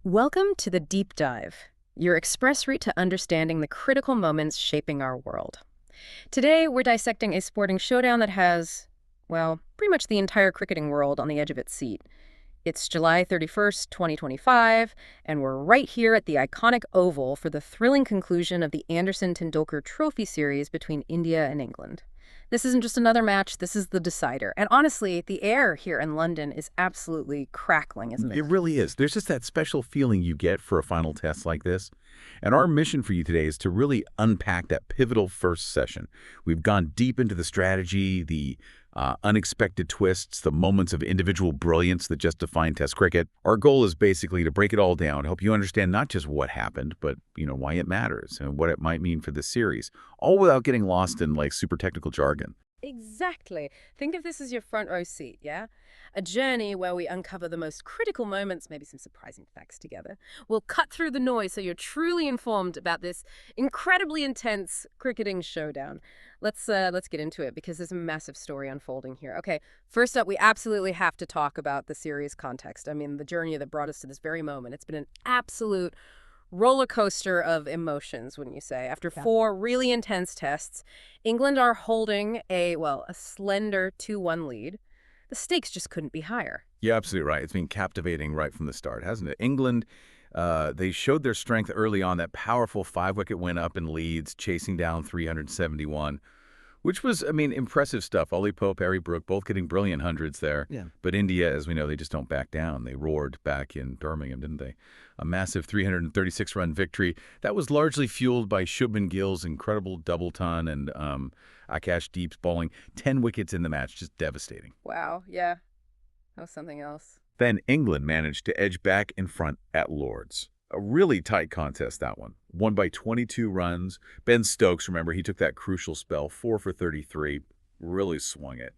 Welcome to the Deep Dive, your express route to understanding the critical moments shaping our world. Today, we're dissecting a sporting showdown that has, well, pretty much the entire cricketing world on the edge of its seat. It's July 31st, 2025, and we're right here at the iconic Oval for the thrilling conclusion of the Anderson-Tendulkar Trophy series between India and England. This isn't just another match, this is the decider. And honestly, the air here in London is absolutely crackling, isn't it? It really is. There's just that special feeling you get for a final test like this. And our mission for you today is to really unpack that pivotal first session. We've gone deep into the strategy, the unexpected twists, the moments of individual brilliance that just define Test cricket. Our goal is basically to break it all down, help you understand not just what happened, but why it matters and what it might mean for the series, all without getting lost in like super technical jargon. Exactly. Think of this as your front row seat, yeah? A journey where we uncover the most critical moments, maybe some surprising facts together. We'll cut through the noise so you're truly informed about this incredibly intense cricketing showdown. Let's get into it because there's a massive story unfolding here. Okay, first up, we absolutely have to talk about the series context. I mean, the journey that brought us to this very moment. It's been an absolute roller coaster of emotions, wouldn't you say? After four really intense tests, England are holding a slender 2-1 lead. The stakes just couldn't be higher. You're absolutely right. It's been captivating right from the start, hasn't it? England, they showed their strength early on. That powerful 5-wicket win up in Leeds, chasing down 371. Which was, impressive stuff. Ollie Pope, Harry Brook, both getting brilliant hundreds there. Yeah. But India, as we know, they just don't back down. They roared back in Birmingham, didn't they? A massive 336-run victory. That was largely fueled by Shubman Gill's incredible double ton and Akash Deep's bowling. 10 wickets in the match, just devastating. Wow, yeah. That was something else. Then England managed to edge back in front at Lord's. A really tight contest, that one. Won by 22 runs. Ben Stokes, remember, he took that crucial spell, 4 for 33, really swung it.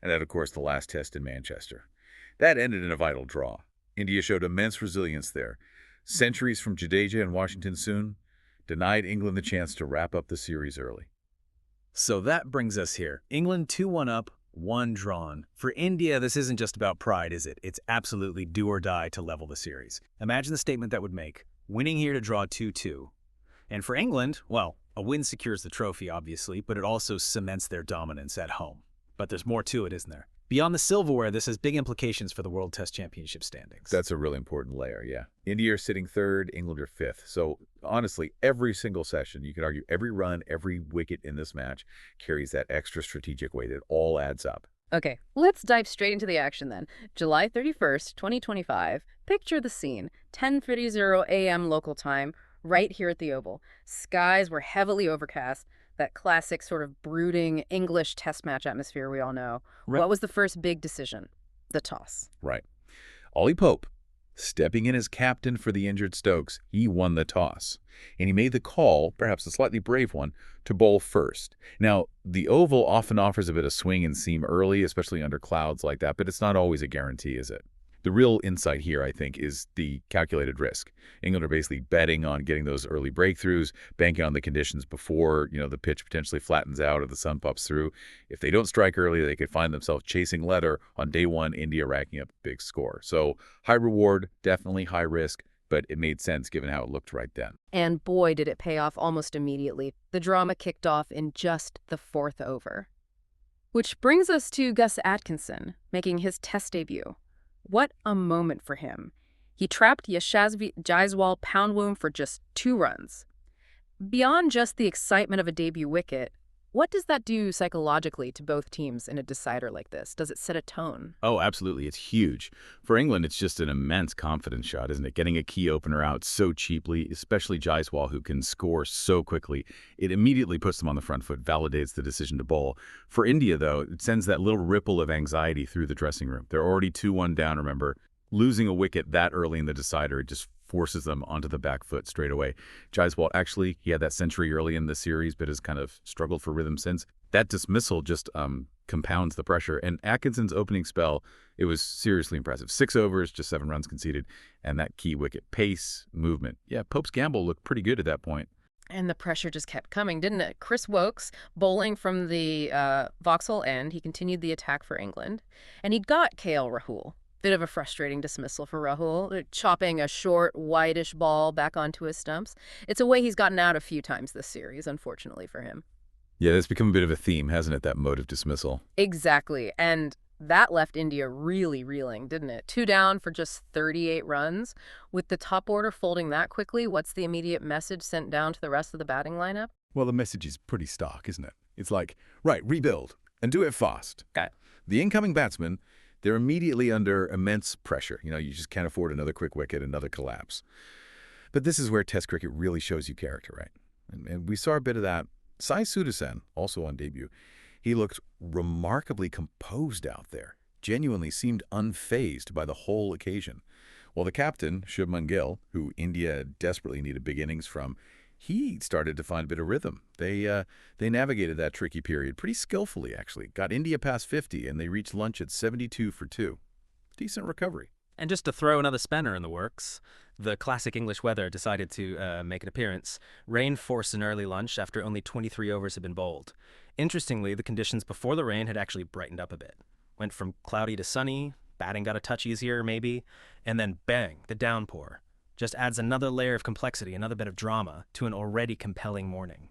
And then, of course, the last test in Manchester. That ended in a vital draw. India showed immense resilience there. Centuries from Jadeja and Washington soon denied England the chance to wrap up the series early. So that brings us here. England 2-1 up, 1 drawn. For India, this isn't just about pride, is it? It's absolutely do or die to level the series. Imagine the statement that would make. Winning here to draw 2-2. And for England, well, a win secures the trophy, obviously, but it also cements their dominance at home. But there's more to it, isn't there? Beyond the silverware, this has big implications for the World Test Championship standings. That's a really important layer, yeah. India are sitting 3rd, England are 5th. So honestly, every single session, you could argue every run, every wicket in this match carries that extra strategic weight. It all adds up. Okay, let's dive straight into the action then. July 31st, 2025. Picture the scene. 10:30 a.m. local time, right here at the Oval. Skies were heavily overcast. That classic sort of brooding English test match atmosphere we all know. Right. What was the first big decision? The toss. Right. Ollie Pope, stepping in as captain for the injured Stokes, he won the toss. And he made the call, perhaps a slightly brave one, to bowl first. Now, the Oval often offers a bit of swing and seam early, especially under clouds like that, but it's not always a guarantee, is it? The real insight here, I think, is the calculated risk. England are basically betting on getting those early breakthroughs, banking on the conditions before, the pitch potentially flattens out or the sun pops through. If they don't strike early, they could find themselves chasing leather on day one, India racking up a big score. So high reward, definitely high risk, but it made sense given how it looked right then. And boy, did it pay off almost immediately. The drama kicked off in just the 4th over. Which brings us to Gus Atkinson, making his test debut. What a moment for him. He trapped Yashasvi Jaiswal poundwomb for just 2 runs. Beyond just the excitement of a debut wicket, what does that do psychologically to both teams in a decider like this? Does it set a tone? Oh, absolutely. It's huge. For England, it's just an immense confidence shot, isn't it? Getting a key opener out so cheaply, especially Jaiswal, who can score so quickly. It immediately puts them on the front foot, validates the decision to bowl. For India, though, it sends that little ripple of anxiety through the dressing room. They're already 2-1 down, remember. Losing a wicket that early in the decider, it just forces them onto the back foot straight away. Jaiswal, actually, he had that century early in the series, but has kind of struggled for rhythm since. That dismissal just compounds the pressure. And Atkinson's opening spell, it was seriously impressive. 6 overs, just 7 runs conceded, and that key wicket. Pace, movement. Yeah, Pope's gamble looked pretty good at that point. And the pressure just kept coming, didn't it? Chris Woakes, bowling from the Vauxhall end, he continued the attack for England. And he got KL Rahul. Bit of a frustrating dismissal for Rahul, chopping a short, whitish ball back onto his stumps. It's a way he's gotten out a few times this series, unfortunately for him. Yeah, that's become a bit of a theme, hasn't it, that mode of dismissal? Exactly, and that left India really reeling, didn't it? 2 down for just 38 runs. With the top order folding that quickly, what's the immediate message sent down to the rest of the batting lineup? Well, the message is pretty stark, isn't it? It's like, right, rebuild, and do it fast. Okay. The incoming batsmen, they're immediately under immense pressure. You just can't afford another quick wicket, another collapse. But this is where Test cricket really shows you character, right? And we saw a bit of that. Sai Sudharsan, also on debut, he looked remarkably composed out there, genuinely seemed unfazed by the whole occasion. While the captain, Shubman Gill, who India desperately needed big innings from, he started to find a bit of rhythm. They navigated that tricky period pretty skillfully, actually. Got India past 50, and they reached lunch at 72 for 2. Decent recovery. And just to throw another spanner in the works, the classic English weather decided to make an appearance. Rain forced an early lunch after only 23 overs had been bowled. Interestingly, the conditions before the rain had actually brightened up a bit. Went from cloudy to sunny, batting got a touch easier maybe, and then bang, the downpour. Just adds another layer of complexity, another bit of drama to an already compelling morning.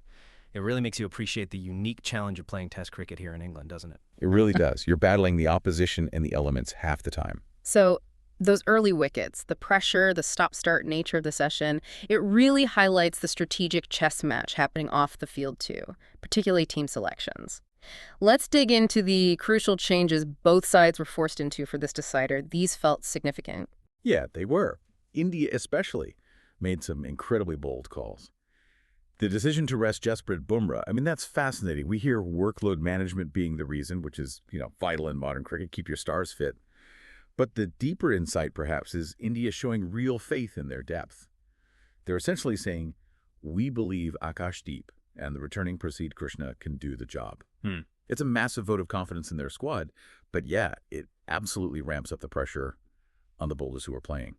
It really makes you appreciate the unique challenge of playing Test cricket here in England, doesn't it? It really does. You're battling the opposition and the elements half the time. So those early wickets, the pressure, the stop-start nature of the session, it really highlights the strategic chess match happening off the field too, particularly team selections. Let's dig into the crucial changes both sides were forced into for this decider. These felt significant. Yeah, they were. India especially made some incredibly bold calls. The decision to rest Jaiswal Bumrah, that's fascinating. We hear workload management being the reason, which is, vital in modern cricket, keep your stars fit. But the deeper insight, perhaps, is India showing real faith in their depth. They're essentially saying, we believe Akashdeep and the returning Prasidh Krishna can do the job. It's a massive vote of confidence in their squad, but yeah, it absolutely ramps up the pressure on the bowlers who are playing.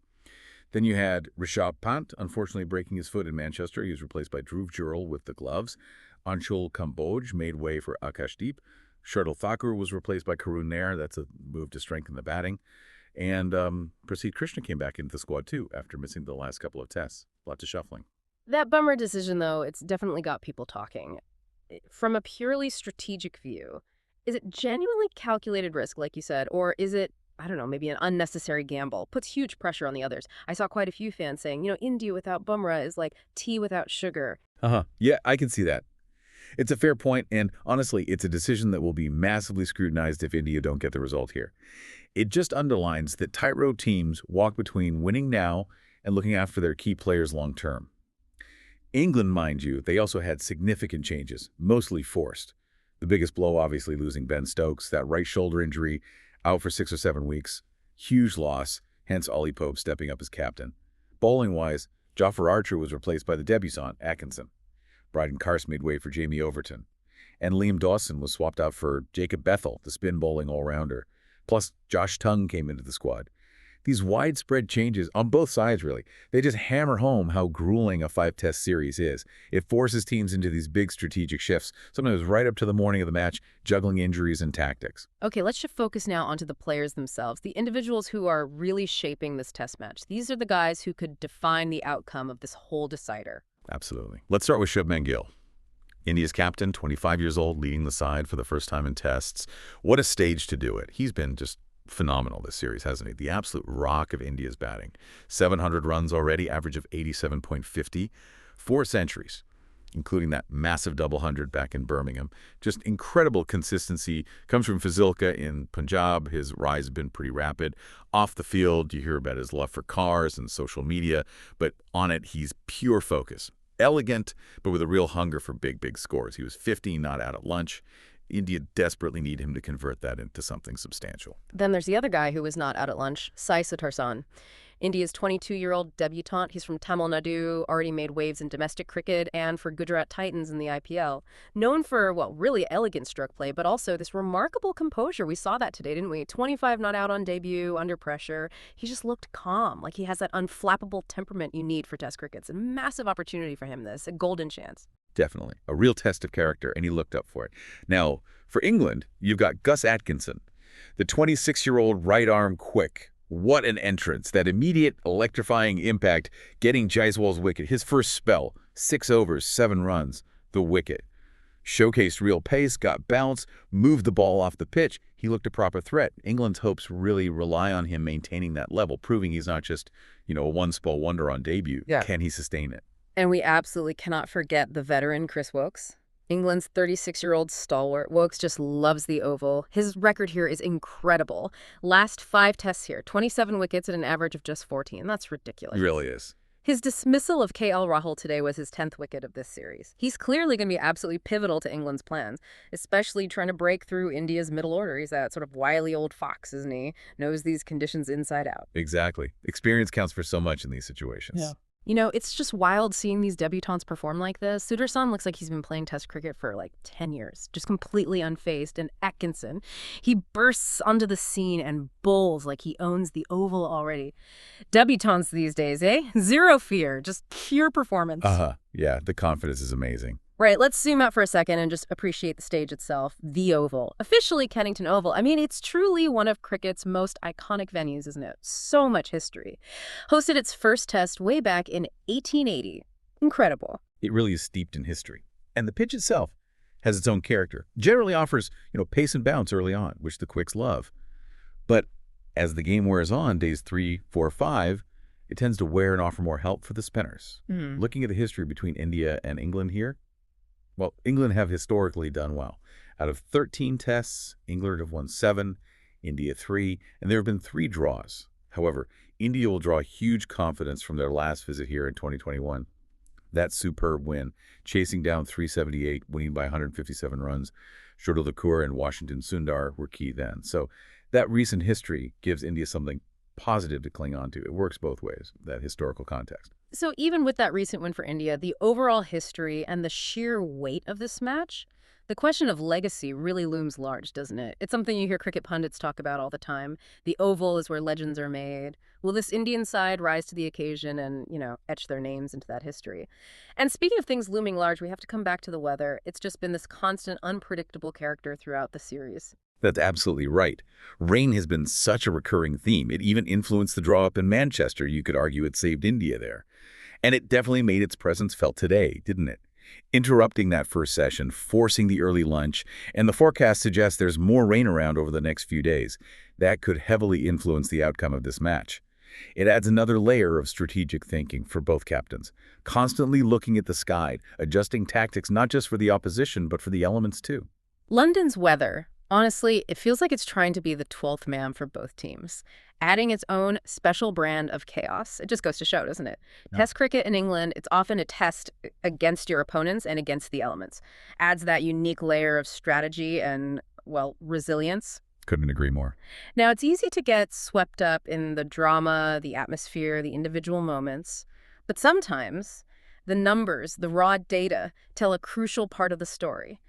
Then you had Rishabh Pant, unfortunately breaking his foot in Manchester. He was replaced by Dhruv Jurel with the gloves. Anshul Kamboj made way for Akashdeep. Shardul Thakur was replaced by Karun Nair. That's a move to strengthen the batting. And Prasidh Krishna came back into the squad, too, after missing the last couple of tests. Lots of shuffling. That Bumrah decision, though, it's definitely got people talking. From a purely strategic view, is it genuinely calculated risk, like you said, or is it, I don't know, maybe an unnecessary gamble? Puts huge pressure on the others. I saw quite a few fans saying, India without Bumrah is like tea without sugar. Yeah, I can see that. It's a fair point, and honestly, it's a decision that will be massively scrutinized if India don't get the result here. It just underlines that tightrope teams walk between winning now and looking after their key players long term. England, mind you, they also had significant changes, mostly forced. The biggest blow, obviously, losing Ben Stokes, that right shoulder injury, out for 6 or 7 weeks. Huge loss, hence Ollie Pope stepping up as captain. Bowling-wise, Jofra Archer was replaced by the debutant, Atkinson. Bryden Carse made way for Jamie Overton. And Liam Dawson was swapped out for Jacob Bethel, the spin bowling all-rounder. Plus, Josh Tongue came into the squad. These widespread changes, on both sides really, they just hammer home how grueling a 5-test series is. It forces teams into these big strategic shifts, sometimes right up to the morning of the match, juggling injuries and tactics. Okay, let's shift focus now onto the players themselves, the individuals who are really shaping this test match. These are the guys who could define the outcome of this whole decider. Absolutely. Let's start with Shubman Gill. India's captain, 25 years old, leading the side for the first time in tests. What a stage to do it. He's been just phenomenal this series, hasn't he? The absolute rock of India's batting. 700 runs already, average of 87.50, 4 centuries, including that massive double hundred back in Birmingham. Just incredible consistency. Comes from Fazilka in Punjab. His rise has been pretty rapid. Off the field, you hear about his love for cars and social media, but on it, he's pure focus. Elegant, but with a real hunger for big scores. He was 15 not out at lunch. India desperately need him to convert that into something substantial. Then there's the other guy who was not out at lunch, Sai Sudharsan. India's 22-year-old debutant. He's from Tamil Nadu, already made waves in domestic cricket and for Gujarat Titans in the IPL. Known for, really elegant stroke play, but also this remarkable composure. We saw that today, didn't we? 25 not out on debut, under pressure. He just looked calm, like he has that unflappable temperament you need for Test cricket. It's a massive opportunity for him, this, a golden chance. Definitely. A real test of character, and he looked up for it. Now, for England, you've got Gus Atkinson, the 26-year-old right-arm quick, What an entrance. That immediate electrifying impact, getting Jaiswal's wicket. His first spell, 6 overs, 7 runs, the wicket. Showcased real pace, got bounce, moved the ball off the pitch. He looked a proper threat. England's hopes really rely on him maintaining that level, proving he's not just, a one-spell wonder on debut. Yeah. Can he sustain it? And we absolutely cannot forget the veteran Chris Woakes. England's 36-year-old stalwart. Woakes just loves the Oval. His record here is incredible. Last 5 tests here, 27 wickets at an average of just 14. That's ridiculous. He really is. His dismissal of KL Rahul today was his 10th wicket of this series. He's clearly going to be absolutely pivotal to England's plans, especially trying to break through India's middle order. He's that sort of wily old fox, isn't he? Knows these conditions inside out. Exactly. Experience counts for so much in these situations. Yeah. It's just wild seeing these debutants perform like this. Sudharsan looks like he's been playing Test cricket for like 10 years, just completely unfazed. And Atkinson, he bursts onto the scene and bowls like he owns the Oval already. Debutants these days, eh? Zero fear, just pure performance. Yeah, the confidence is amazing. Right, let's zoom out for a second and just appreciate the stage itself, the Oval. Officially Kennington Oval. I mean, it's truly one of cricket's most iconic venues, isn't it? So much history. Hosted its first test way back in 1880. Incredible. It really is steeped in history. And the pitch itself has its own character. Generally offers, pace and bounce early on, which the quicks love. But as the game wears on, days 3, 4, 5, it tends to wear and offer more help for the spinners. Looking at the history between India and England here, well, England have historically done well. Out of 13 tests, England have won 7, India 3, and there have been 3 draws. However, India will draw huge confidence from their last visit here in 2021. That superb win, chasing down 378, winning by 157 runs. Shardul Thakur and Washington Sundar were key then. So that recent history gives India something positive to cling on to. It works both ways, that historical context. So even with that recent win for India, the overall history and the sheer weight of this match, the question of legacy really looms large, doesn't it? It's something you hear cricket pundits talk about all the time. The Oval is where legends are made. Will this Indian side rise to the occasion and, etch their names into that history? And speaking of things looming large, we have to come back to the weather. It's just been this constant, unpredictable character throughout the series. That's absolutely right. Rain has been such a recurring theme. It even influenced the draw up in Manchester. You could argue it saved India there. And it definitely made its presence felt today, didn't it? Interrupting that first session, forcing the early lunch, and the forecast suggests there's more rain around over the next few days. That could heavily influence the outcome of this match. It adds another layer of strategic thinking for both captains, constantly looking at the sky, adjusting tactics not just for the opposition, but for the elements too. London's weather, honestly, it feels like it's trying to be the 12th man for both teams, adding its own special brand of chaos. It just goes to show, doesn't it? No. Test cricket in England, it's often a test against your opponents and against the elements. Adds that unique layer of strategy and, resilience. Couldn't agree more. Now, it's easy to get swept up in the drama, the atmosphere, the individual moments, but sometimes the numbers, the raw data, tell a crucial part of the story.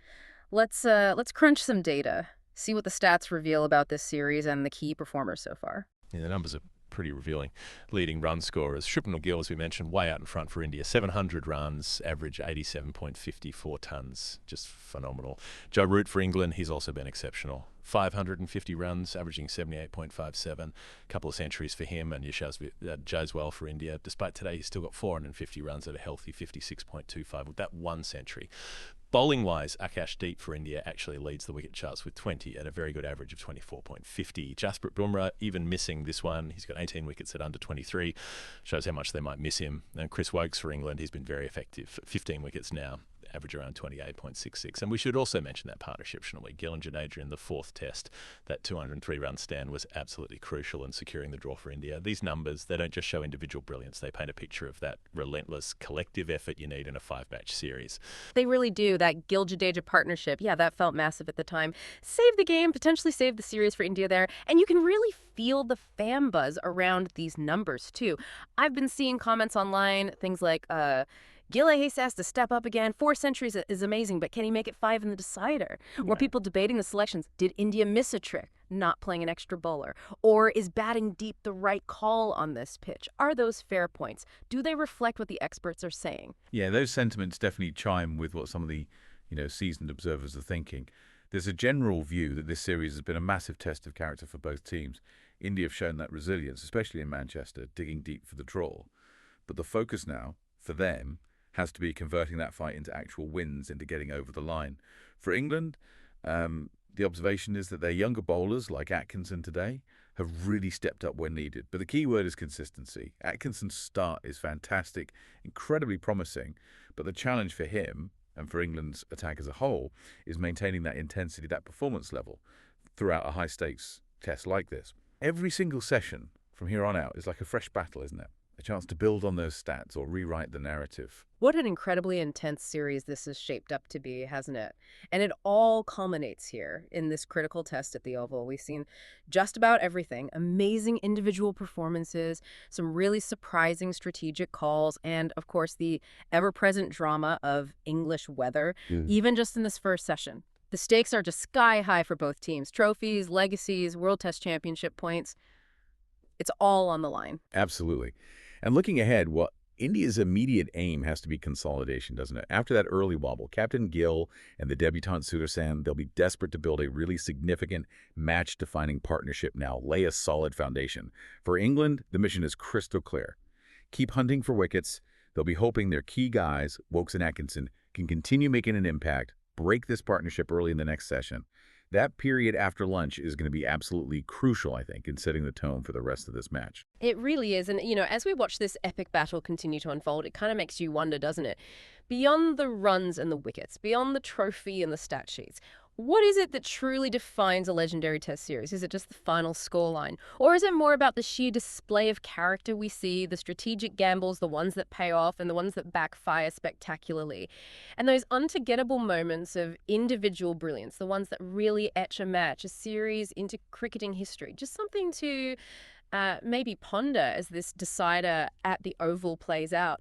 Let's crunch some data, see what the stats reveal about this series and the key performers so far. Yeah, the numbers are pretty revealing. Leading run scorers, Shubman Gill, as we mentioned, way out in front for India. 700 runs, average 87.54 tons. Just phenomenal. Joe Root for England, he's also been exceptional. 550 runs, averaging 78.57. A couple of centuries for him, and Yashasvi, Jaiswal for India. Despite today, he's still got 450 runs at a healthy 56.25 with that 1 century. Bowling-wise, Akashdeep for India actually leads the wicket charts with 20 at a very good average of 24.50. Jasprit Bumrah, even missing this one, he's got 18 wickets at under 23. Shows how much they might miss him. And Chris Woakes for England, he's been very effective. 15 wickets now, average around 28.66. And we should also mention that partnership, shouldn't we? Gill and Jadeja in the 4th test. That 203-run stand was absolutely crucial in securing the draw for India. These numbers, they don't just show individual brilliance. They paint a picture of that relentless collective effort you need in a 5-match series. They really do. That Gill-Jadeja partnership, yeah, that felt massive at the time. Saved the game, potentially saved the series for India there. And you can really feel the fan buzz around these numbers, too. I've been seeing comments online, things like, Gill has to step up again. 4 centuries is amazing, but can he make it 5 in the decider? Yeah. Or people debating the selections. Did India miss a trick, not playing an extra bowler? Or is batting deep the right call on this pitch? Are those fair points? Do they reflect what the experts are saying? Yeah, those sentiments definitely chime with what some of the, seasoned observers are thinking. There's a general view that this series has been a massive test of character for both teams. India have shown that resilience, especially in Manchester, digging deep for the draw. But the focus now, for them, has to be converting that fight into actual wins, into getting over the line. For England, the observation is that their younger bowlers, like Atkinson today, have really stepped up when needed. But the key word is consistency. Atkinson's start is fantastic, incredibly promising, but the challenge for him, and for England's attack as a whole, is maintaining that intensity, that performance level, throughout a high-stakes test like this. Every single session from here on out is like a fresh battle, isn't it? A chance to build on those stats or rewrite the narrative. What an incredibly intense series this has shaped up to be, hasn't it? And it all culminates here in this critical test at the Oval. We've seen just about everything, amazing individual performances, some really surprising strategic calls, and, of course, the ever-present drama of English weather, even just in this first session. The stakes are just sky high for both teams. Trophies, legacies, World Test Championship points. It's all on the line. Absolutely. And looking ahead, what India's immediate aim has to be consolidation, doesn't it? After that early wobble, Captain Gill and the debutant Sudharsan, they'll be desperate to build a really significant match-defining partnership now, lay a solid foundation. For England, the mission is crystal clear. Keep hunting for wickets. They'll be hoping their key guys, Woakes and Atkinson, can continue making an impact, break this partnership early in the next session. That period after lunch is going to be absolutely crucial, I think, in setting the tone for the rest of this match. It really is. And, as we watch this epic battle continue to unfold, it kind of makes you wonder, doesn't it? Beyond the runs and the wickets, beyond the trophy and the stat sheets, what is it that truly defines a legendary Test series? Is it just the final scoreline? Or is it more about the sheer display of character we see, the strategic gambles, the ones that pay off and the ones that backfire spectacularly? And those unforgettable moments of individual brilliance, the ones that really etch a match, a series into cricketing history. Just something to maybe ponder as this decider at the Oval plays out.